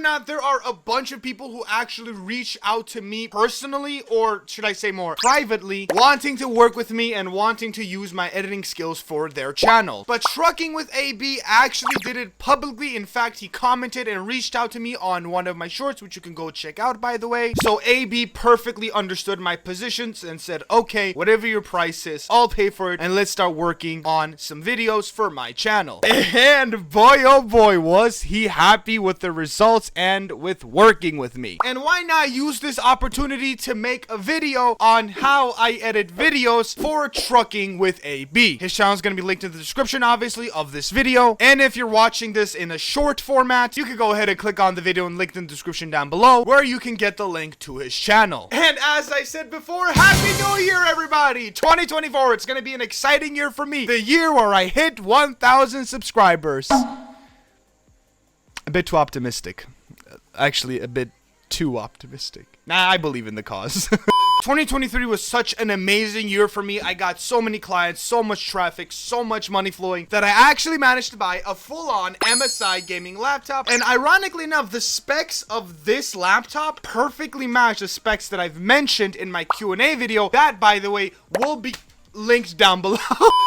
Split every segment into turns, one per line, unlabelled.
not, there are a bunch of people who actually reach out to me personally, or should I say more privately, wanting to work with me and wanting to use my editing skills for their channel. But Trucking with AB actually did it publicly. In fact, he commented and reached out to me on one of my shorts, which you can go check out, by the way. So AB perfectly understood my positions and said, okay, whatever your price is, I'll pay for it, and let's start working on some videos for my channel. And boy, oh boy, was he happy with the results and with working with me. And why not use this opportunity to make a video on how I edit videos for Trucking with AB. His channel is going to be linked in the description, obviously, of this video. And if you're watching this in a short format, you can go ahead and click on the video and link in the description down below, where you can get the link to his channel. And as I said before, Happy New Year, everybody! 2024, it's going to be an exciting year for me. The year where I hit 1,000 subscribers. A bit too optimistic. Actually, a bit too optimistic. Nah, I believe in the cause. 2023 was such an amazing year for me. I got so many clients, so much traffic, so much money flowing that I actually managed to buy a full-on MSI gaming laptop. And ironically enough, the specs of this laptop perfectly match the specs that I've mentioned in my Q&A video. That, by the way, will be linked down below.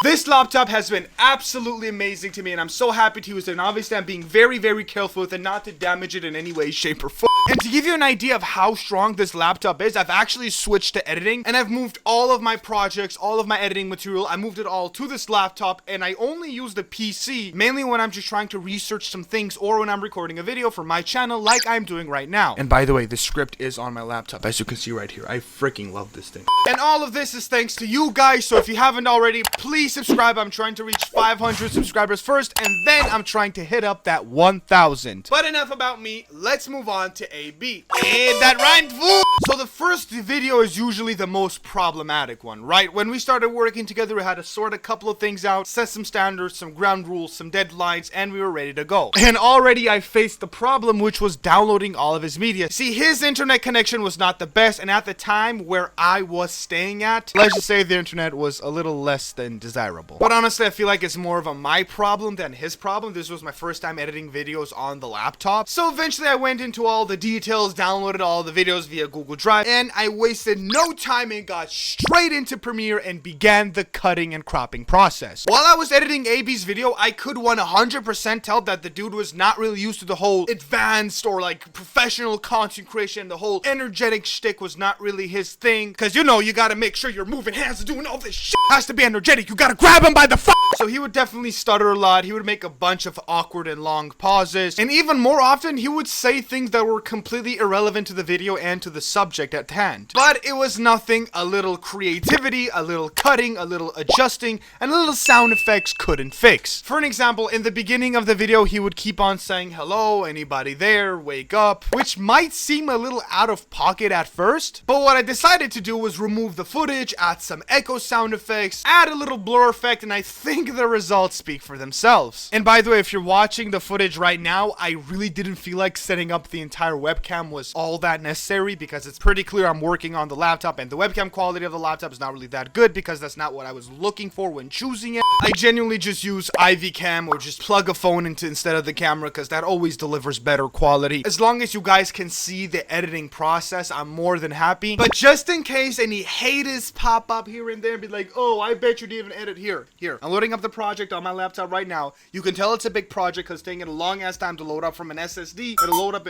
This laptop has been absolutely amazing to me, and I'm so happy to use it. And obviously I'm being very, very careful with it not to damage it in any way, shape, or form. And to give you an idea of how strong this laptop is, I've actually switched to editing, and I've moved all of my projects, all of my editing material, I moved it all to this laptop, and I only use the PC mainly when I'm just trying to research some things or when I'm recording a video for my channel like I'm doing right now. And by the way, the script is on my laptop, as you can see right here. I freaking love this thing. And all of this is thanks to you guys, so if you haven't already, please subscribe. I'm trying to reach 500 subscribers first, and then I'm trying to hit up that 1,000. But enough about me, let's move on to AB. And that rhymed, fool! So the first video is usually the most problematic one, right? When we started working together, we had to sort a couple of things out, set some standards, some ground rules, some deadlines, and we were ready to go. And already I faced the problem, which was downloading all of his media. See, his internet connection was not the best, and at the time where I was staying at, let's just say the internet was a little less than desirable. But honestly, I feel like it's more of a my problem than his problem. This was my first time editing videos on the laptop. So eventually I went into all the details, downloaded all the videos via Google Drive, and I wasted no time and got straight into Premiere and began the cutting and cropping process. While I was editing AB's video, I could 100% tell that the dude was not really used to the whole advanced or like professional content creation. The whole energetic shtick was not really his thing, because you know, you gotta make sure you're moving hands and doing all this shit. Has to be energetic. You gotta grab him by the So he would definitely stutter a lot. He would make a bunch of awkward and long pauses, and even more often he would say things that were completely irrelevant to the video and to the subject at hand. But it was nothing a little creativity, a little cutting, a little adjusting, and a little sound effects couldn't fix. For an example, in the beginning of the video he would keep on saying, hello, anybody there, wake up, which might seem a little out of pocket at first, but what I decided to do was remove the footage, add some echo sound effects, add a little blur effect, and I think the results speak for themselves. And by the way, if you're watching the footage right now, I really didn't feel like setting up the entire webcam was all that necessary, because it's pretty clear I'm working on the laptop and the webcam quality of the laptop is not really that good, because that's not what I was looking for when choosing it. I genuinely just use IV cam or just plug a phone into instead of the camera, because that always delivers better quality. As long as you guys can see the editing process, I'm more than happy. But just in case any haters pop up here and there and be like, oh, I bet you didn't even edit here. I'm loading up the project on my laptop right now. You can tell it's a big project because it's taking a long ass time to load up from an SSD. It'll load up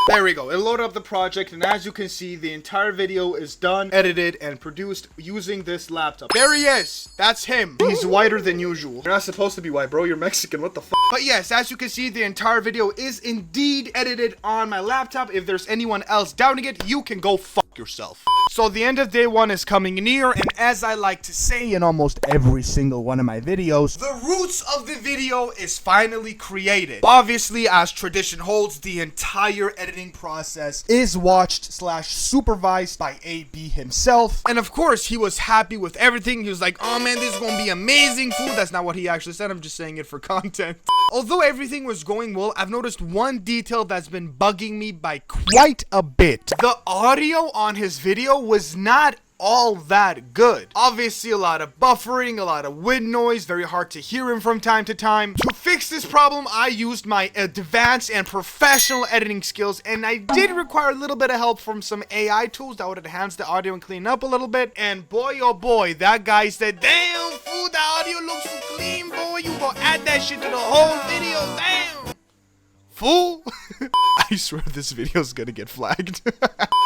There we go. It'll load up the project, and as you can see, the entire video is done, edited, and produced using this laptop. There he is. That's him. He's whiter than usual. You're not supposed to be white, bro. You're Mexican. What the fuck? But yes, as you can see, the entire video is indeed edited on my laptop. If there's anyone else doubting it, you can go fuck yourself. So the end of day one is coming near, and as I like to say in almost every single one of my videos, the roots of the video is finally created. Obviously, as tradition holds, the entire editing process is watched / supervised by AB himself. And of course, he was happy with everything. He was like, oh man, this is gonna be amazing, food. That's not what he actually said. I'm just saying it for content. Although everything was going well, I've noticed one detail that's been bugging me by quite a bit. The audio on his video was not all that good. Obviously, a lot of buffering, a lot of wind noise, very hard to hear him from time to time. To fix this problem, I used my advanced and professional editing skills, and I did require a little bit of help from some AI tools that would enhance the audio and clean up a little bit. And boy, oh boy, that guy said, damn, fool, the audio looks so clean, boy. You gonna add that shit to the whole video, damn. Fool. I swear this video is gonna get flagged.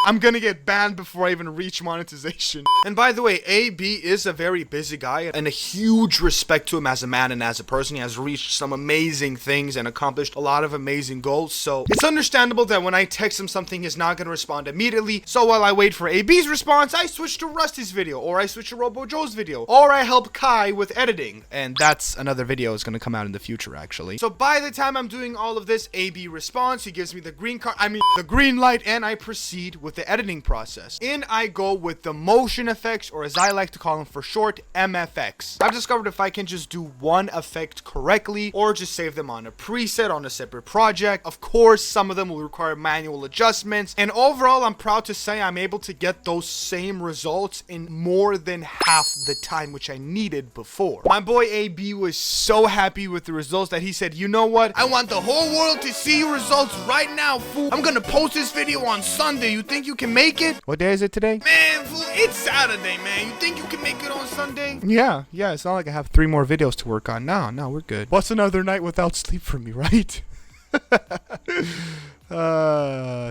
I'm gonna get banned before I even reach monetization. And by the way, AB is a very busy guy, and a huge respect to him as a man and as a person. He has reached some amazing things and accomplished a lot of amazing goals. So it's understandable that when I text him something, he's not gonna respond immediately. So while I wait for AB's response, I switch to Rusty's video, or I switch to Robo Joe's video, or I help Kai with editing. And that's another video is gonna come out in the future, actually. So by the time I'm doing all of this, AB responds, he gives me the green light, and I proceed with the editing process. In I go with the motion effects, or as I like to call them for short, MFX. I've discovered if I can just do one effect correctly, or just save them on a preset on a separate project, of course some of them will require manual adjustments, and overall I'm proud to say I'm able to get those same results in more than half the time which I needed before. My boy AB was so happy with the results that he said, you know what, I want the whole world to see your results right now, fool. I'm gonna post this video on Sunday. You think you can make it? What day is it today? Man, fool, it's Saturday, man. You think you can make it on Sunday? Yeah, it's not like I have 3 more videos to work on. No, we're good. What's another night without sleep for me, right?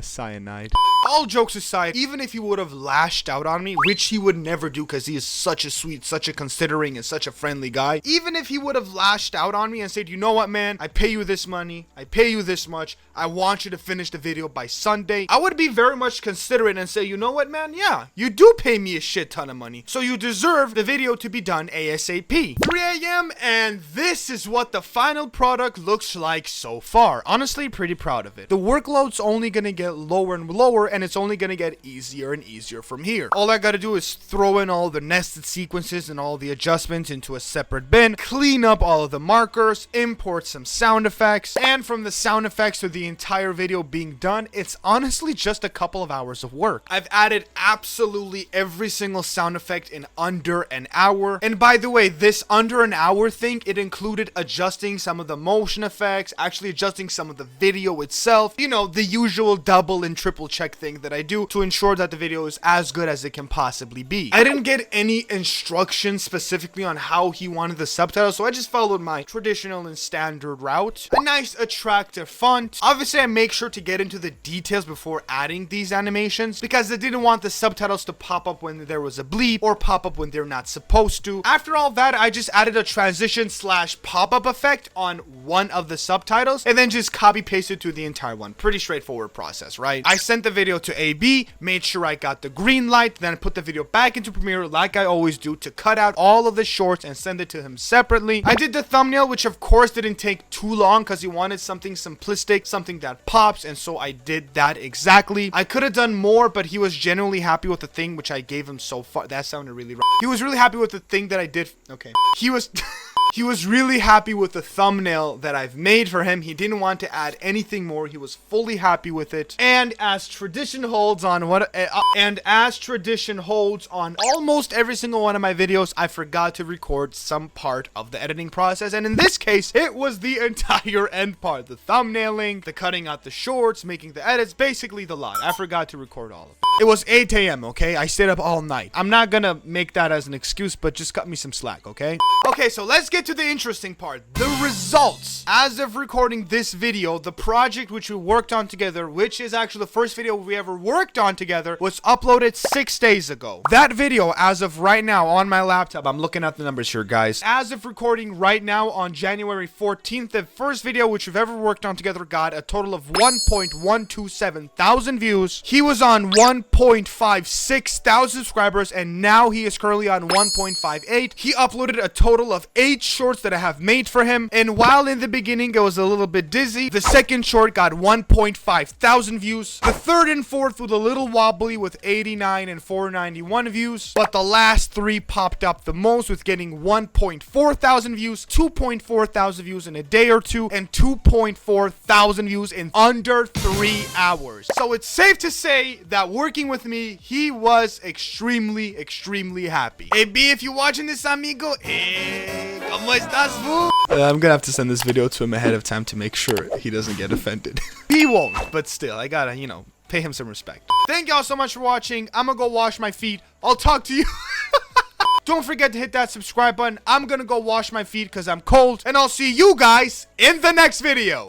Cyanide. All jokes aside, even if he would have lashed out on me, which he would never do because he is such a sweet, such a considering, and such a friendly guy, even if he would have lashed out on me and said, you know what, man, I pay you this money, I pay you this much, I want you to finish the video by Sunday, I would be very much considerate and say, you know what, man, yeah, you do pay me a shit ton of money, so you deserve the video to be done ASAP. 3 a.m. and this is what the final product looks like so far. Honestly, pretty proud of it. The workload's only gonna get lower and lower, and it's only gonna get easier and easier from here. All I gotta do is throw in all the nested sequences and all the adjustments into a separate bin, clean up all of the markers, import some sound effects, and from the sound effects to the entire video being done, it's honestly just a couple of hours of work. I've added absolutely every single sound effect in under an hour, and by the way, this under an hour thing, it included adjusting some of the motion effects, actually adjusting some of the video itself, you know, the usual double and triple check thing that I do to ensure that the video is as good as it can possibly be. I didn't get any instructions specifically on how he wanted the subtitles, so I just followed my traditional and standard route. A nice attractive font. Obviously I make sure to get into the details before adding these animations because I didn't want the subtitles to pop up when there was a bleep or pop up when they're not supposed to. After all that, I just added a transition / pop-up effect on one of the subtitles and then just copy pasted to the entire one. Pretty straightforward process, right? I sent the video to AB, made sure I got the green light, then I put the video back into Premiere like I always do to cut out all of the shorts and send it to him separately. I did the thumbnail, which of course didn't take too long because he wanted something simplistic, something that pops, and so I did that exactly. I could have done more, but he was genuinely happy with the thing which I gave him so far. That sounded really wrong. He was really happy with the thing that I did. Okay. He was really happy with the thumbnail that I've made for him. He didn't want to add anything more. He was fully happy with it. And as tradition holds on almost every single one of my videos, I forgot to record some part of the editing process. And in this case, it was the entire end part. The thumbnailing, the cutting out the shorts, making the edits, basically the lot. I forgot to record all of it. It was 8 a.m., okay? I stayed up all night. I'm not gonna make that as an excuse, but just cut me some slack, okay? Okay, so let's get to the interesting part. The results. As of recording this video, the project which we worked on together, which is actually the first video we ever worked on together, was uploaded 6 days ago. That video, as of right now on my laptop, I'm looking at the numbers here, guys. As of recording right now on January 14th, the first video which we've ever worked on together got a total of 1.127 thousand views. He was on 1.56 thousand subscribers, and now he is currently on 1.58. He uploaded a total of 8 shorts that I have made for him. And while in the beginning it was a little bit dizzy, the second short got 1.5 thousand views. The third and fourth with a little wobbly with 89 and 491 views. But the last three popped up the most with getting 1.4 thousand views, 2.4 thousand views in a day or two, and 2.4 thousand views in under 3 hours. So it's safe to say that working with me, he was extremely happy. Hey B, if you're watching this, amigo, hey, ¿cómo estás, fool? I'm gonna have to send this video to him ahead of time to make sure he doesn't get offended. He won't, but still, I gotta, you know, pay him some respect. Thank y'all so much for watching. I'm gonna go wash my feet. I'll talk to you. Don't forget to hit that subscribe button. I'm gonna go wash my feet because I'm cold. And I'll see you guys in the next video.